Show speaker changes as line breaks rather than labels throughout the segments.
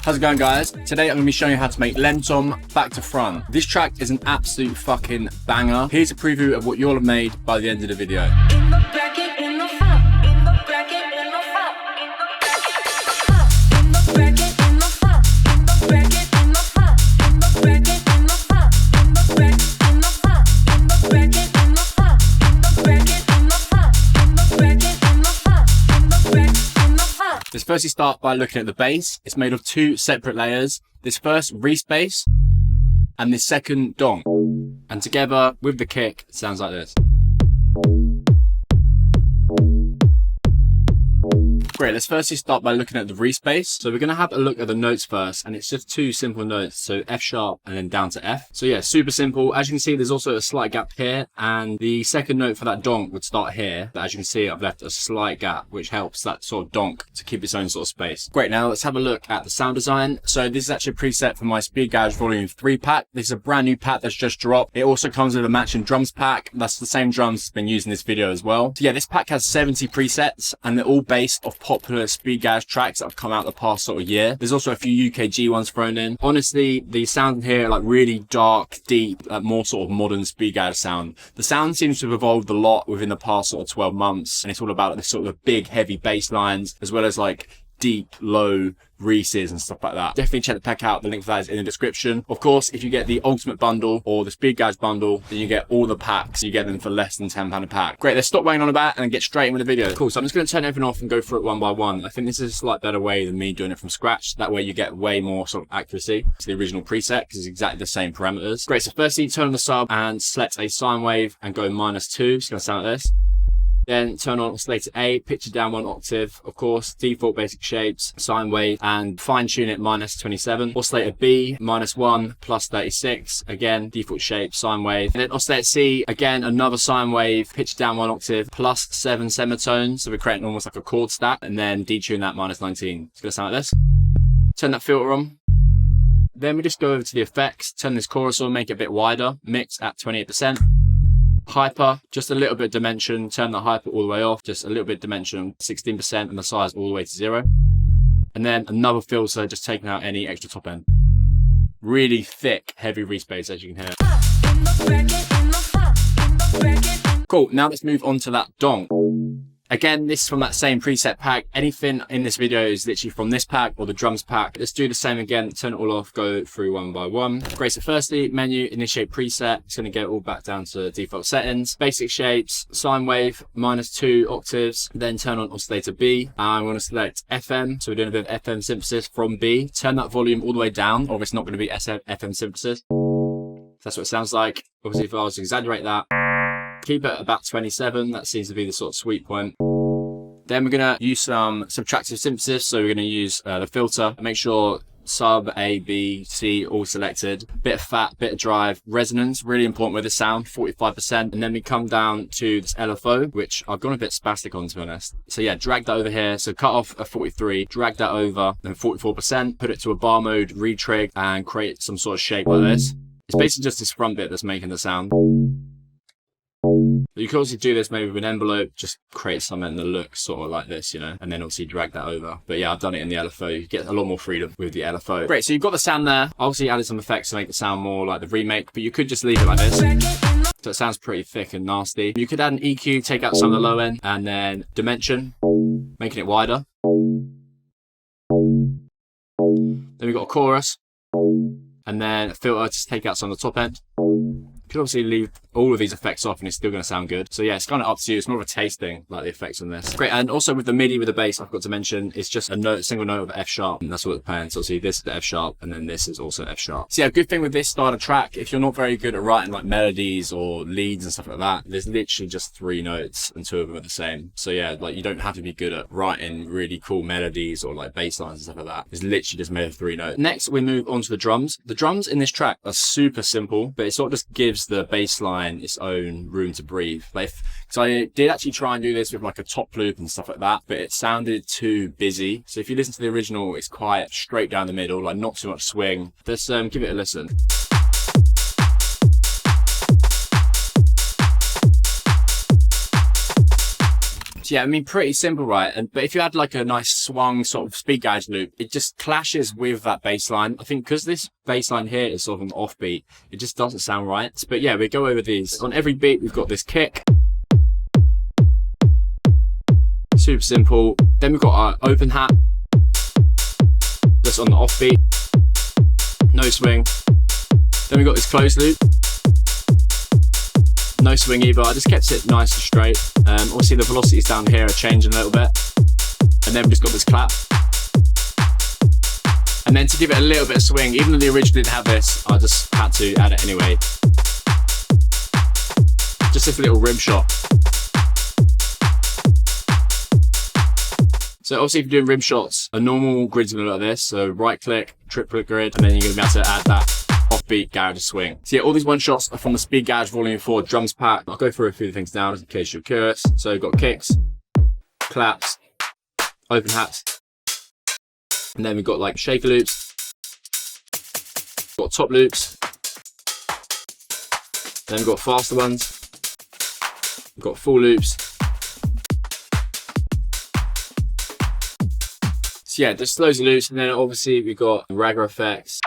How's it going, guys? Today I'm going to be showing you how to make Lemtom back to front. This track is an absolute fucking banger. Here's a preview of what you'll have made by the end of the video.
In the bracket, in the front, in the bracket, in the front, in the bracket, in the front, in the bracket, in the front, in the bracket, in the front, in the bracket, in the front, in the bracket, in the front, in the bracket, in the front, in the bracket, in the front, in the bracket, in the front.
Let's firstly start by looking at the bass. It's made of two separate layers. This first Reese bass and this second Donk. And together with the kick, it sounds like this. Great, let's firstly start by looking at the Reese bass. So we're going to have a look at the notes first, and it's just two simple notes. So F sharp and then down to F. So yeah, super simple. As you can see, there's also a slight gap here, and the second note for that donk would start here. But as you can see, I've left a slight gap, which helps that sort of donk to keep its own sort of space. Great, now let's have a look at the sound design. So this is actually a preset for my Speed Garage Volume 3 pack. This is a brand new pack that's just dropped. It also comes with a matching drums pack. That's the same drums that's been used in this video as well. So yeah, this pack has 70 presets, and they're all based off popular Speed Garage tracks that have come out the past sort of year. There's also a few UKG ones thrown in. Honestly, the sound here are like really dark, deep, more sort of modern Speed Garage sound. The sound seems to have evolved a lot within the past sort of 12 months, and it's all about this sort of big, heavy bass lines, as well as like deep, low Reese's and stuff like that. Definitely check the pack out. The link for that is in the description. Of course, if you get the Ultimate Bundle or the Speed Garage Bundle, then you get all the packs. You get them for less than £10 a pack. Great, let's stop waiting on about and get straight in with the video. Cool, so I'm just going to turn everything off and go through it one by one. I think this is a slight better way than me doing it from scratch. That way you get way more sort of accuracy to the original preset, because it's exactly the same parameters. Great, so firstly, turn on the sub and select a sine wave and go -2. It's going to sound like this. Then turn on oscillator A, pitch it down 1 octave, of course, default basic shapes, sine wave, and fine tune it -27. Oscillator B, -1, +36, again, default shape, sine wave. And then oscillator C, again, another sine wave, pitch it down 1 octave, +7 semitones. So we're creating almost like a chord stack, and then detune that -19. It's gonna sound like this. Turn that filter on. Then we just go over to the effects, turn this chorus on, make it a bit wider, mix at 28%. Hyper, just a little bit of dimension, turn the hyper all the way off, just a little bit of dimension, 16%, and the size all the way to 0. And then another filter, just taking out any extra top end. Really thick, heavy Reese bass, as you can hear. Cool, now let's move on to that donk. Again, this is from that same preset pack. Anything in this video is literally from this pack or the drums pack. Let's do the same again, turn it all off, go through one by one. Great, so firstly, menu, initiate preset. It's gonna get all back down to default settings. Basic shapes, sine wave, -2 octaves, then turn on oscillator B. I wanna select FM, so we're doing a bit of FM synthesis from B. Turn that volume all the way down, or it's not gonna be FM synthesis. That's what it sounds like. Obviously, if I was to exaggerate that, keep it at about 27. That seems to be the sort of sweet point. Then we're going to use some subtractive synthesis. So we're going to use the filter. Make sure sub, A, B, C, all selected. Bit of fat, bit of drive. Resonance, really important with the sound, 45%. And then we come down to this LFO, which I've gone a bit spastic on, to be honest. So yeah, drag that over here. So cut off a 43, drag that over, then 44%, put it to a bar mode, retrig, and create some sort of shape like this. It's basically just this front bit that's making the sound. You can also do this maybe with an envelope, just create something that looks sort of like this, you know, and then obviously drag that over. But yeah, I've done it in the LFO. You get a lot more freedom with the LFO. Great, so you've got the sound there. Obviously added some effects to make it sound more like the remake, but you could just leave it like this. So it sounds pretty thick and nasty. You could add an EQ, take out some of the low end, and then dimension, making it wider. Then we've got a chorus, and then a filter, just take out some of the top end. You could obviously leave all of these effects off and it's still going to sound good. So yeah, it's kind of up to you. It's more of a taste thing, like the effects on this. Great, and also with the MIDI with the bass, I forgot to mention, it's just a note, single note of F sharp, and that's what it's playing. So see, this is the F sharp, and then this is also F sharp. So yeah, good thing with this style of track, if you're not very good at writing like melodies or leads and stuff like that, there's literally just 3 notes and 2 of them are the same. So yeah, like you don't have to be good at writing really cool melodies or like bass lines and stuff like that. It's literally just made of 3 notes. Next, we move on to the drums. The drums in this track are super simple, but it sort of just gives the bass line its own room to breathe. Because I did actually try and do this with like a top loop and stuff like that, but it sounded too busy. So if you listen to the original, it's quite straight down the middle, like not too much swing. Let's give it a listen. So yeah, I mean, pretty simple, right? But if you had like a nice swung sort of speed gauge loop, it just clashes with that bass line. I think because this bass line here is sort of an offbeat, it just doesn't sound right. But yeah, we go over these. On every beat, we've got this kick. Super simple. Then we've got our open hat. That's on the offbeat. No swing. Then we've got this closed loop. No swing either. I just kept it nice and straight. Obviously the velocities down here are changing a little bit. And then we've just got this clap. And then to give it a little bit of swing, even though the original didn't have this, I just had to add it anyway. Just this little rim shot. So obviously if you're doing rim shots, a normal grid's gonna look like this. So right click, triplet grid, and then you're gonna be able to add that offbeat garage swing. So yeah, all these one shots are from the Speed Garage Volume 4 drums pack. I'll go through a few things now in case you're curious. So you've got kicks, claps, open hats, and then we've got like shaker loops, got top loops, then we've got faster ones, we've got full loops. So yeah, just loads of loops, and then obviously we've got ragga effects,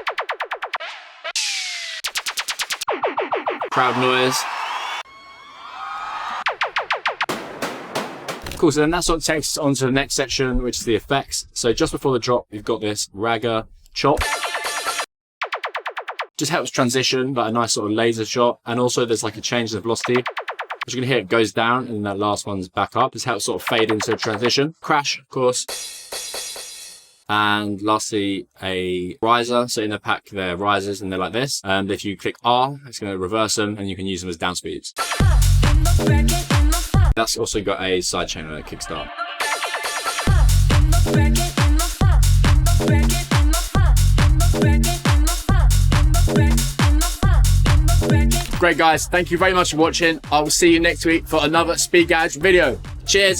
crowd noise. Cool, so then that sort of takes us on to the next section, which is the effects. So just before the drop, you've got this ragga chop. Just helps transition, but a nice sort of laser shot. And also there's like a change in the velocity. As you're gonna hear, it goes down and that last one's back up. This helps sort of fade into a transition. Crash, of course. And lastly, a riser. So in the pack, they're risers and they're like this. And if you click R, it's going to reverse them and you can use them as down speeds. That's also got a sidechain and a kickstart. Great guys, thank you very much for watching. I will see you next week for another Speed Garage video. Cheers.